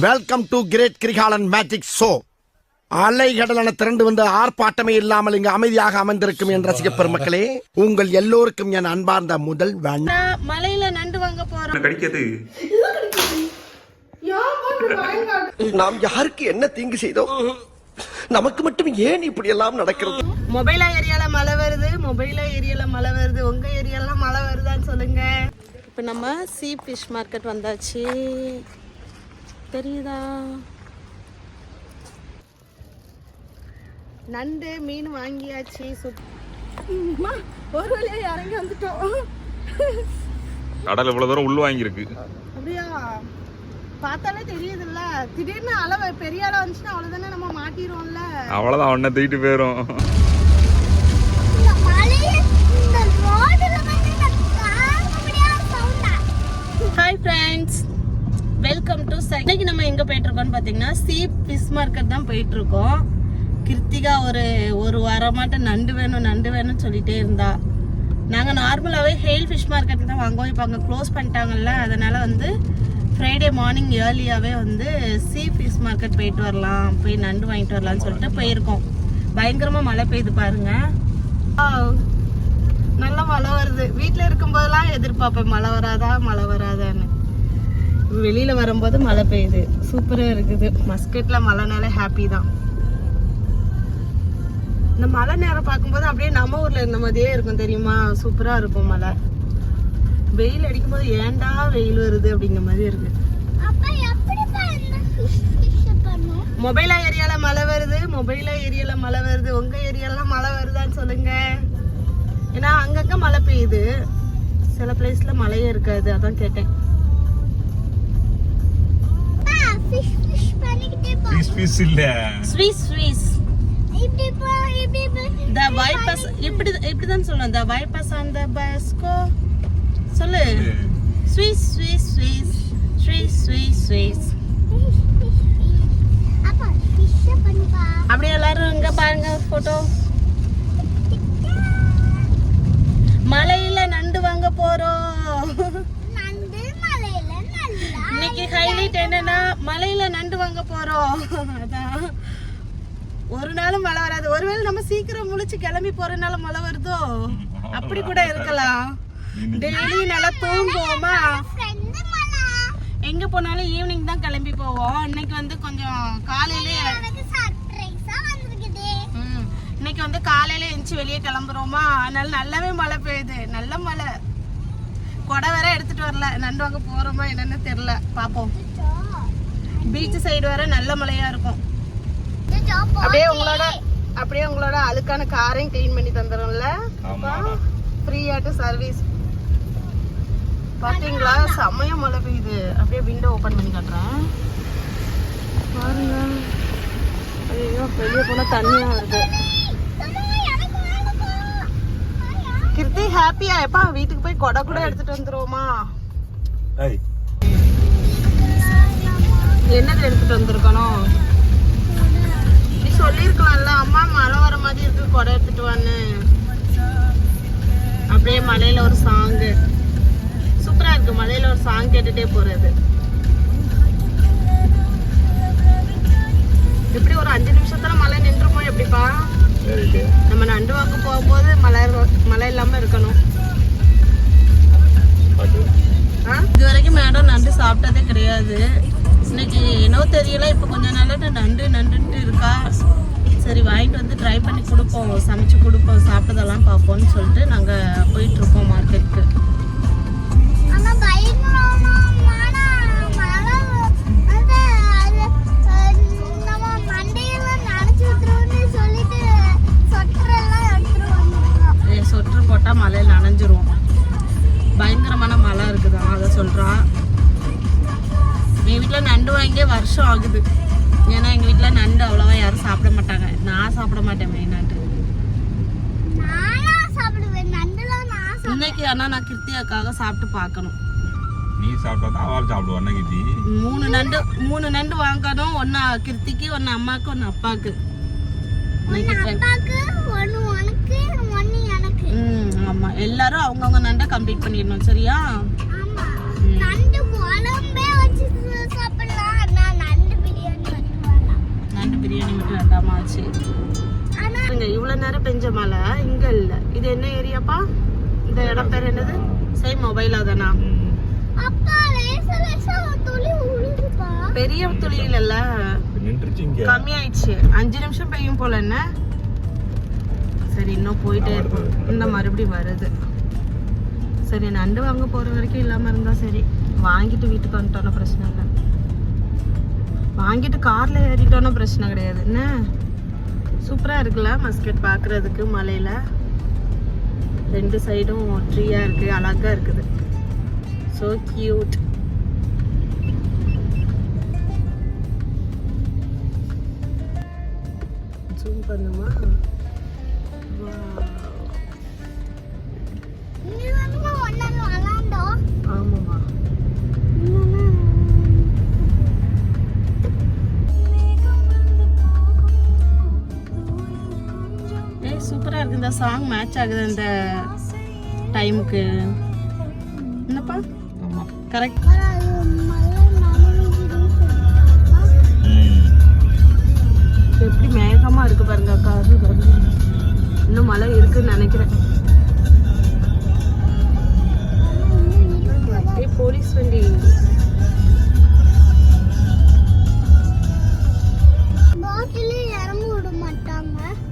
Welcome to great Kirikalan magic show. அலைகடலான திரண்டு வந்து ஆர்ப்பாட்டமே இல்லாமல் இங்கு அமைதியாக அமர்ந்திருக்கும் என் ரசிக பெருமக்களே, உங்கள் எல்லோருக்கும் என் அன்பார்ந்த முதல் மலையில நண்டு வாங்க போறோம். கடிக்கிறது நாம் யாருக்கு என்ன தீங்கு செய்தோம்? நமக்கு மட்டும் ஏன் இப்படி எல்லாம் நடக்கிறது? மொபைல் ஏரியால மழை வருது, மொபைல் ஏரியால மழை வருது. உங்க ஏரியால மழை வருதான்னு சொல்லுங்க. இப்போ நம்ம சீ ஃபிஷ் மார்க்கெட் வந்தாச்சு, தெரியுதா? நண்டு மீன் வாங்கியாச்சு. ஒரு வழியா இறங்கி வந்துட்டோம். கடல் இவ்வளவு தூரம் உள்ள வாங்கியிருக்கு. அப்படியா? பார்த்தாலே தெரியுதுல்ல. திடீர்னு அளவு பெரிய அளவு வந்துச்சுன்னா அவ்வளவுதானே, நம்ம மாட்டிடுவோம்ல. அவ்வளவுதான், உடனே தூக்கிட்டு போயிடும். Hi friends, welcome to. இன்னைக்கு நம்ம எங்க போயிட்டு இருக்கோம்னு பாத்தீங்கன்னா சீ ஃபிஷ் மார்க்கெட் தான் போயிட்டு இருக்கோம். கிருத்திகா ஒரு வாரமாட்ட நண்டு வேணும்னு சொல்லிட்டே இருந்தா. நாங்க நார்மலாவே ஹெயில் ஃபிஷ் மார்க்கெட்ல தான் வாங்குவோம். இப்போ அங்கே க்ளோஸ் பண்ணிட்டாங்கல்ல, அதனால வந்து ஃப்ரைடே மார்னிங் ஏர்லியாகவே வந்து சீ ஃபிஷ் மார்க்கெட் போயிட்டு வரலாம், போய் நண்டு வாங்கிட்டு வரலாம்னு சொல்லிட்டு போயிருக்கோம். பயங்கரமாக மழை பெய்யுது பாருங்க. நல்லா மழை வருது. வீட்டில் இருக்கும்போதெல்லாம் எதிர்பார்ப்பேன் மழை வராதான்னு. வெளியில் வரும்போது மழை பெய்யுது, சூப்பராக இருக்குது. மஸ்கெட்டில் மழைனாலே ஹாப்பி தான். இந்த மழை நேரம் பார்க்கும்போது அப்படியே நம்ம ஊரில் இருந்த மாதிரியே இருக்கும், தெரியுமா? சூப்பராக இருக்கும் மழை. வெயில் அடிக்கும்போது ஏன்டா வெயில் வருது அப்படிங்கிற மாதிரி இருக்கு. மொபைல் ஏரியால மழை வருது, உங்க ஏரியால மழை வருதான்னு சொல்லுங்க. ஏன்னா அங்கங்க மழை பெய்யுது, சில பிளேஸ்ல மழையே இருக்காது, அதான் கேட்டேன். இப்படிதான் சொல்லணும். The wipers on the bus go. சொல்லு. ஸ்வீஸ் ஸ்வீஸ் ஸ்வீஸ் ஸ்வீஸ் ஸ்வீஸ் ஸ்வீஸ். அப்படியே எல்லாரும் இங்க பாருங்க போட்டோ. மலையில நண்டு வாங்க போறோம். இன்னைக்கு ஹைலைட் என்னன்னா மலையில நண்டு வாங்க போறோம். அதான் ஒரு நாளும் மழை வராது. ஒருவேளை நம்ம சீக்கிரம் முழிச்சு கிளம்பி போறதுனால மழை வருதோ? அப்படி கூட இருக்கலாம். டெய்லி நல்லா தூங்குவோமா, எங்க போனாலும் ஈவினிங் தான் கிளம்பி போவோம். இன்னைக்கு வந்து கொஞ்சம் காலையிலே இன்னைக்கு வந்து காலையில எந்திச்சு வெளியே கிளம்புறோமா, அதனால நல்லாவே மழை பெய்யுது. நல்ல மழை. கொடை வேற எடுத்துட்டு வரல. நண்டு வாங்க போறோமா என்னன்னு தெரியல, பாப்போம். பீச் சைடு வர நல்ல மழையா இருக்கும். அப்படியே உங்களோட அழுக்கான காரையும் கிளீன் பண்ணி தந்துடும்ல, ஃப்ரீயாட்டு சர்வீஸ். பாத்தீங்களா, செம்மையா மழை பெய்யுது. அப்படியே விண்டோ ஓபன் பண்ணி காட்டுறேன் பாருங்க. ஐயோ, வெளியே போனா தண்ணியா இருக்கு. கிருத்தி ஹாப்பியா? எப்பா வீட்டுக்கு போய் கொடை கூட எடுத்துட்டு வந்துருவோமா? என்னது எடுத்துட்டு வந்திருக்கணும்? நீ சொல்லிருக்கலாம்ல, அம்மா மழை வர மாதிரி இருக்கு, கொடை எடுத்துட்டு வான்னு. அப்படியே மலையில ஒரு சாங்கு சூப்பரா இருக்கு. மலையில ஒரு சாங் கேட்டுட்டே போறது. எப்படி ஒரு 5 நிமிஷத்துல மழை நின்றுமோ எப்படிப்பா? நம்ம நண்டு வாங்க போகும்போது மழை இல்லாம இருக்கணும். இது வரைக்கும் மேடம் நண்டு சாப்பிட்டதே கிடையாது. இன்னைக்கு என்னவோ தெரியல, இப்போ கொஞ்ச நாளா நண்டுன்ட்டு இருக்கா. சரி வாங்கிட்டு வந்து ட்ரை பண்ணி கொடுப்போம், சமைச்சு கொடுப்போம், சாப்பிட்டதெல்லாம் பார்ப்போம்னு சொல்லிட்டு நாங்கள் போயிட்டு இருக்கோம் மார்க்கெட்டுக்கு. சொட்டர் போட்டால் மழையில் நனைஞ்சிரும். பயங்கரமான மழை இருக்குதா, அதை சொல்கிறான். எங்கள் வீட்டில் நண்டு வாங்கியே வருஷம் ஆகுது. ஏன்னா எங்கள் வீட்டில் நண்டு அவ்வளோவா யாரும் சாப்பிட மாட்டாங்க. நான் சாப்பிட மாட்டேன் மெயினாட்டு. இன்னைக்கு ஆனால் நான் கிருத்தியாக்காக சாப்பிட்டு பார்க்கணும். நீ சாப்பிட்டா அவள் சாப்பிடுவா. 3 நண்டு வாங்கணும். ஒன்று கிருத்திக்கு, ஒன்று அம்மாவுக்கு, ஒன்று அப்பாவுக்கு. ஆமா, எல்லாரும் அவங்கவுங்க நண்டை கம்ப்ளீட் பண்ணிடணும், சரியா? பிரியாணி மட்டும் வேண்டாமா ஆச்சு. இவ்வளவு நேரம் பெஞ்ச மழை இங்க இல்ல. இது என்ன ஏரியாப்பா? இந்த இடம் பேர் என்னது? சேம் மொபைலா தானா? பெரிய துளி இல்ல, கம்மி ஆயிடுச்சு. 5 நிமிஷம் பெய்யும் போல. என்ன சரி, இன்னும் போயிட்டே இருக்கும். இன்னும் மறுபடியும் வருது. சரி, நண்டு வாங்க போற வரைக்கும் இல்லாம இருந்தா சரி. வாங்கிட்டு வீட்டுக்கு வந்துட்டோம்னா பிரச்சனை இல்லை. வாங்கிட்டு கார்ல ஏறிட்டோம்னா பிரச்சனை கிடையாது. என்ன சூப்பரா இருக்குல்ல மஸ்கட் பாக்குறதுக்கு. மலையில 2 சைடும் ட்ரீயா இருக்கு, அழகா இருக்குது. So cute. ஜூம் பண்ணுமா? ஆமாமா. சூப்பரா இருக்கு. இந்த சாங் மேட்ச் ஆகுது அந்த டைமுக்கு. என்னப்பா? ஆமா, கரெக்ட். எப்படி மேகமா இருக்கு பாருங்க அக்கா. இன்னும் மழை இருக்குன்னு நினைக்கிறேன். போலீஸ் வண்டி.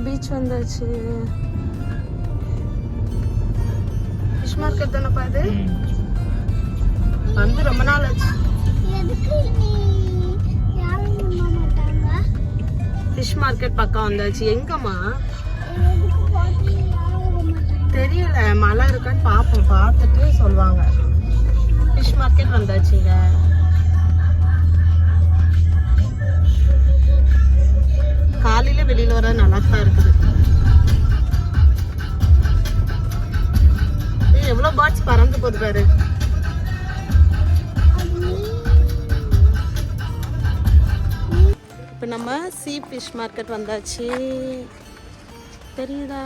பீச் வந்தாச்சு. ஃபிஷ் மார்க்கெட் தானப்பா இது? வந்து ரொம்ப நாள் ஆச்சு. ஃபிஷ் மார்க்கெட் பக்கம் வந்தாச்சு. எங்கம்மா தெரியல, மழை இருக்கான்னு பார்ப்போம். பார்த்துட்டு சொல்லுவாங்க. ஃபிஷ் மார்க்கெட் வந்தாச்சுங்க. காலையில வெளியில வர நல்லா தான் இருக்குது. எவ்வளவு பேர்ட்ஸ் பறந்து போகுது பாரு. இப்போ நம்ம சீ ஃபிஷ் மார்க்கெட் வந்தாச்சு. தெரியுதா?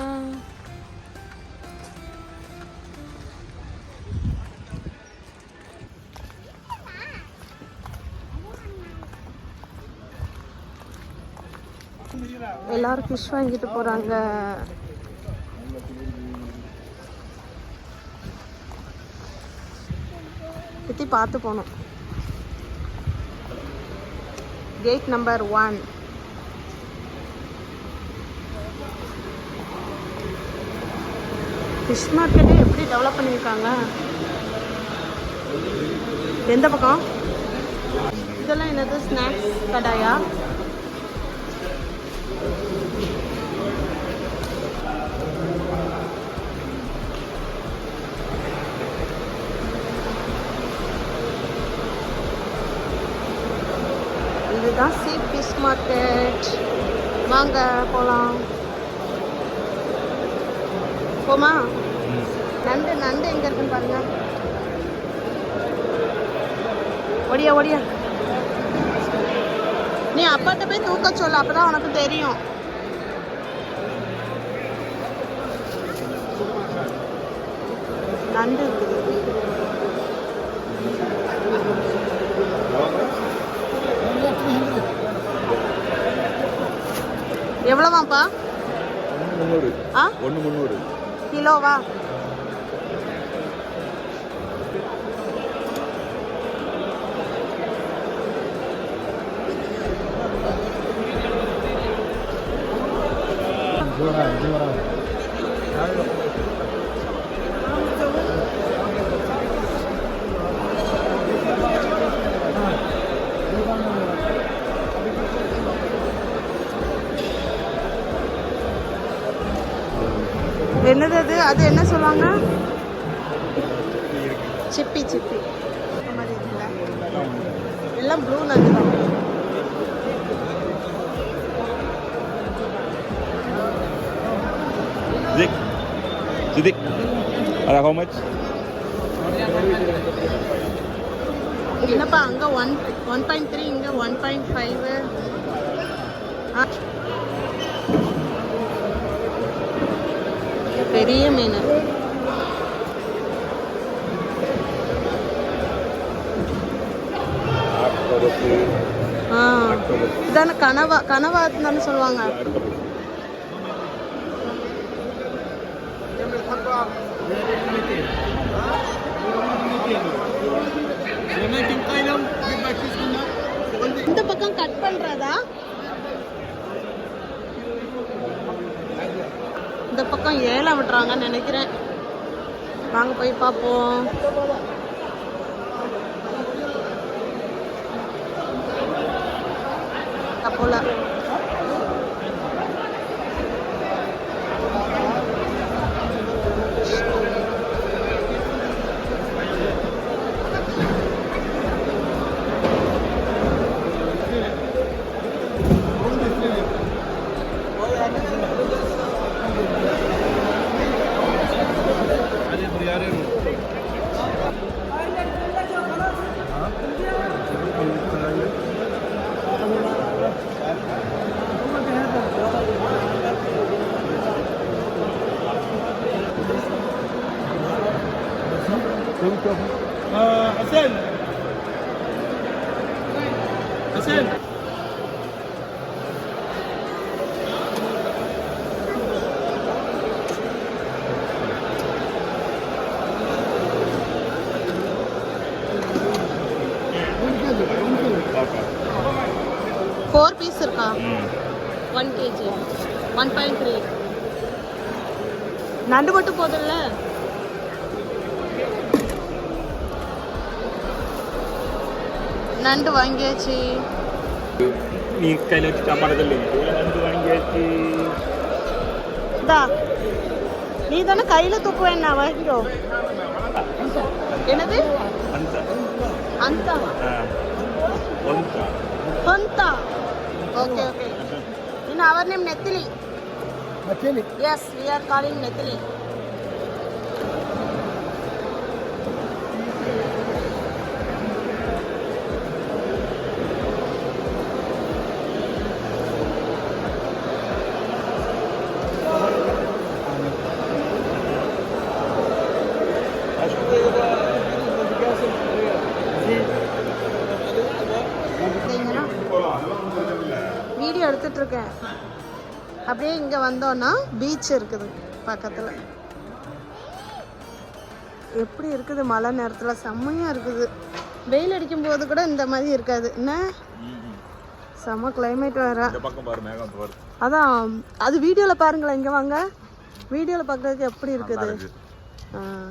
எல்லாரும் ஃபிஷ் வாங்கிட்டு போறாங்க. பத்தி பார்த்து போனோம். Gate number 1. ஃபிஷ் மார்க்கெட்டே எப்படி டெவலப் பண்ணியிருக்காங்க. எந்த பக்கம்? இதெல்லாம் என்னது? ஸ்நாக்ஸ் கடாயா? இதுதான் சீ ஃபிஷ் மார்க்கெட். வாங்க போலாம். போமா? நண்டு நண்டு எங்க இருக்குன்னு பாருங்க. ஒடியா ஒடியா. நீ அப்பாட்ட போய் தூக்க சொல்ல, அப்பதான் உனக்கு தெரியும். நண்டு இருக்குது. எவ்வளவாப்பா? 300 கிலோவா? என்னது அது? அது என்ன சொல்லுவாங்க? சிப்பி சிப்பி. எல்லாம் ப்ளூ நண்டு தான். Sidik. How much? என்னப்பா அங்க 1.3 இங்க 1.5. பெரிய மீன். இதான கனவா கனவா தானே சொல்லுவாங்க. இந்த பக்கம் கட் பண்றதா? இந்த பக்கம் ஏலம் விட்டுறாங்கன்னு நினைக்கிறேன். வாங்க போய் பார்ப்போம். போல حسين حسين फोर पीस இருக்கா? 1 kg 1.3 நண்டு மட்டும் போதும்ல? நண்டு வாங்கியாச்சு. நீ கையில் வச்சு சாப்பாடுதல்ல நண்டு வாங்கியாச்சு. இதா நீ தானே கையில் தூக்குவேன். நான் வாங்கிக்கோ. என்னது? அந்த அந்த ಹೊಂತ. Okay okay. ಇನ್ನು ಅವರ್ ನೇಮ್ ನೆತ್ತಿಲಿ. ನೆತ್ತಿಲಿ? ಯಸ್, ವಿ ಆರ್ ಕಾಲಿಂಗ್ ನೆತ್ತಿಲಿ. வீடியோ எடுத்துட்டு இருக்கேன். அப்படியே இங்கே வந்தோன்னா பீச் இருக்குது பக்கத்தில். எப்படி இருக்குது மழை நேரத்தில்? செம்மையாக இருக்குது. வெயில் அடிக்கும் போது கூட இந்த மாதிரி இருக்காது. என்ன செம்ம கிளைமேட் வேறு. அதான் அது வீடியோவில் பாருங்களேன். இங்கே வாங்க. வீடியோவில் பார்க்குறதுக்கு எப்படி இருக்குது?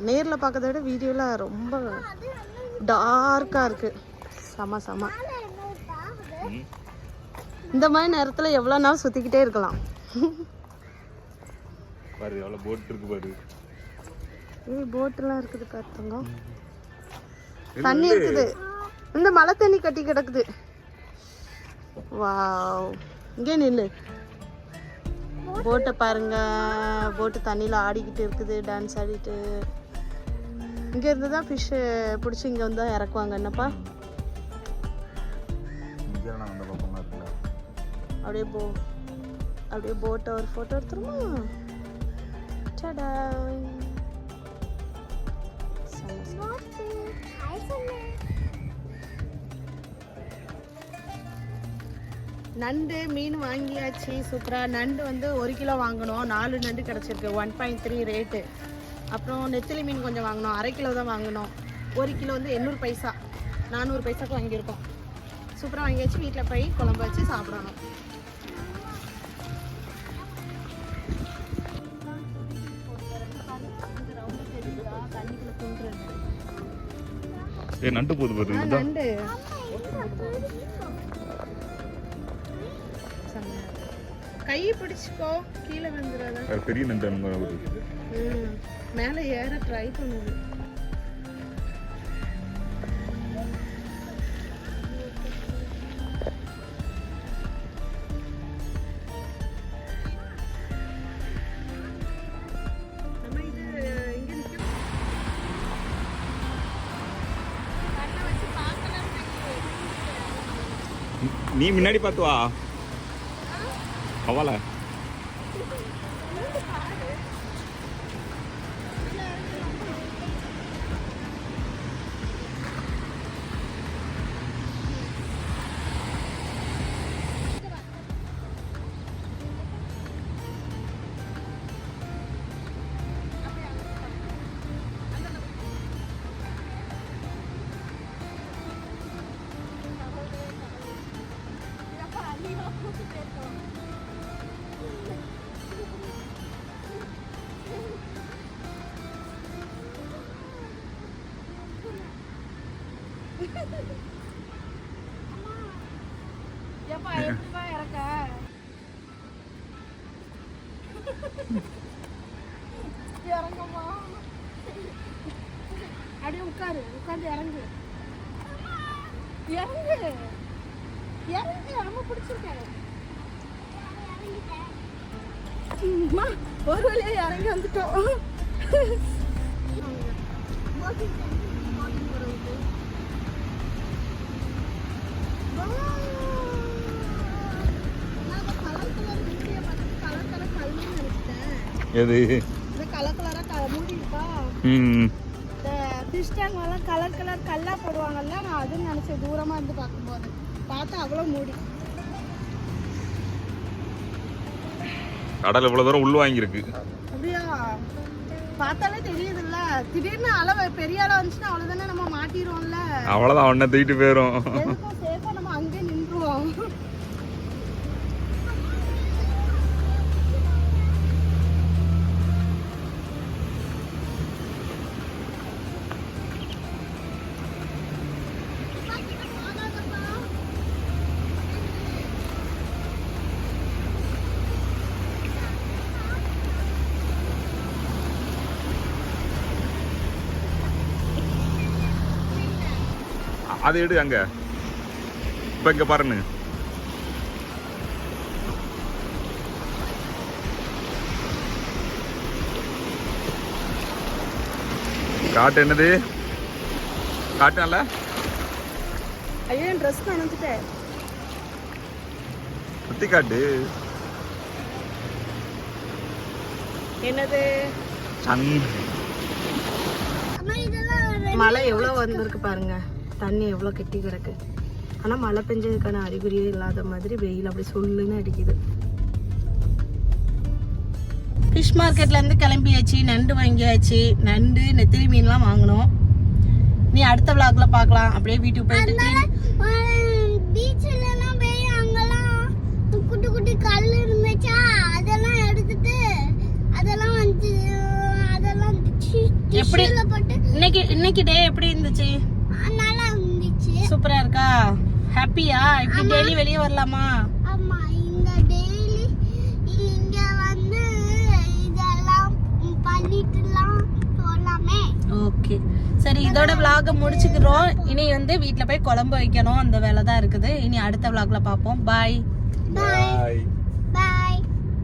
நேரில் பார்க்கறத விட வீடியோவில் ரொம்ப டார்க்காக இருக்குது. செம செம. இந்த மாதிரி நேரத்தில் எவ்வளோ நாள் சுற்றிக்கிட்டே இருக்கலாம். பாரு எவ்வளோ போட் இருக்கு பாரு. போட்டெல்லாம் இருக்குது பார்த்துங்க. தண்ணி இருக்குது. இந்த மழை தண்ணி கட்டி கிடக்குது. வாவ். இங்கே நில்லு. போட்டை பாருங்க. போட்டு தண்ணியில் ஆடிக்கிட்டு இருக்குது, டான்ஸ் ஆடிட்டு. இங்கே இருந்து தான் ஃபிஷ்ஷு பிடிச்சி இங்கே வந்து தான் இறக்குவாங்க. என்னப்பா அப்படியே போட்டை ஒரு ஃபோட்டோ எடுத்துருமா? டடா. நண்டு மீன் வாங்கியாச்சு. சூப்பராக. நண்டு வந்து 1 கிலோ வாங்கணும். 4 நண்டு கிடச்சிருக்கு. 1.3 ரேட்டு. அப்புறம் நெத்திலி மீன் கொஞ்சம் வாங்கணும். 1/2 கிலோ தான் வாங்கணும். 1 கிலோ வந்து 800 பைசா, 400 பைசாக்கு வாங்கியிருக்கோம். சூப்பராக வாங்கியாச்சு. வீட்டில் போய் குழம்பு வச்சு சாப்பிடணும். நண்டு போது பாரு. நண்டு கை பிடிச்சிக்கோ, கீழே வந்துடாத. பெரிய நண்டு மேலே ஏற ட்ரை பண்ணுது. நீ முன்னாடி பார்த்து வா. அவளா எப்பா எப்படிப்பா இறக்க இறங்கம்மா அப்படியே உட்காந்து இறங்கு ரொம்ப பிடிச்சிருக்கேன் ஒரு வழியா இறங்கி வந்துட்டோம் எது கலர் கலரா மூடி இருக்கா ஃபிஷ் டேங்க் எல்லாம் கலர் கலர் கல்லா போடுவாங்கல்ல நான் அதுன்னு நினைச்சேன் தூரமா இருந்து பார்க்கும்போது பார்த்தா அவ்வளோ மூடி கடல் இவ்வளவு தூரம் உள்ள வாங்கியிருக்கு அப்படியா பார்த்தாலே தெரியுதுல்ல திடீர்னு அளவு பெரிய அளவு வந்துச்சுன்னா அவ்வளவுதானே நம்ம மாட்டிடுவோம்ல அவ்வளவுதான் அவனை தூக்கிட்டு போயிரும் எதுக்கும் சேஃபா நம்ம அங்கே நின்றுவோம் அதை எடு அங்க இப்ப இங்க பாருன்னு காட்டு என்னது காட்டுல ஐயோ ட்ரெஸ் நினைச்சிட்டேன் சுத்தி காட்டு என்னது சங்கு மழை எவ்வளோ வந்திருக்கு பாருங்க தண்ணி எவ்வளோ கெட்டி கிடக்கு ஆனால் மழை பெஞ்சதுக்கான அறிகுறியே இல்லாத மாதிரி வெயில் அப்படி சொல்லுன்னு அடிக்குது ஃபிஷ் மார்க்கெட்லேருந்து கிளம்பியாச்சு நண்டு வாங்கியாச்சு நண்டு நெத்திலி மீன்லாம் வாங்கினோம் நீ அடுத்த விளாக்ல பார்க்கலாம் அப்படியே வீட்டுக்கு போயிட்டு பீச்லலாம் போய் அங்கெல்லாம் குட்டி குட்டி கல் இருந்துச்சா அதெல்லாம் எடுத்துட்டு அதெல்லாம் வந்து அதெல்லாம் எப்படி இன்னைக்கு டே எப்படி இருந்துச்சு நல்லா இருந்துச்சு சூப்பரா இருக்கா ஹாப்பியா இப்படி டெய்லி வெளியே வரலாமா ஆமா இந்த டெய்லி இங்க வந்து இதெல்லாம் பண்ணிட்டுலாம் போலாமே ஓகே சரி இதோட vlog முடிச்சுக்கிறோம் இனி வந்து வீட்ல போய் குழம்பு வைக்கணும் அந்த வேலை தான் இருக்குது இனி அடுத்த vlogல பார்ப்போம் பாய் பாய் பாய்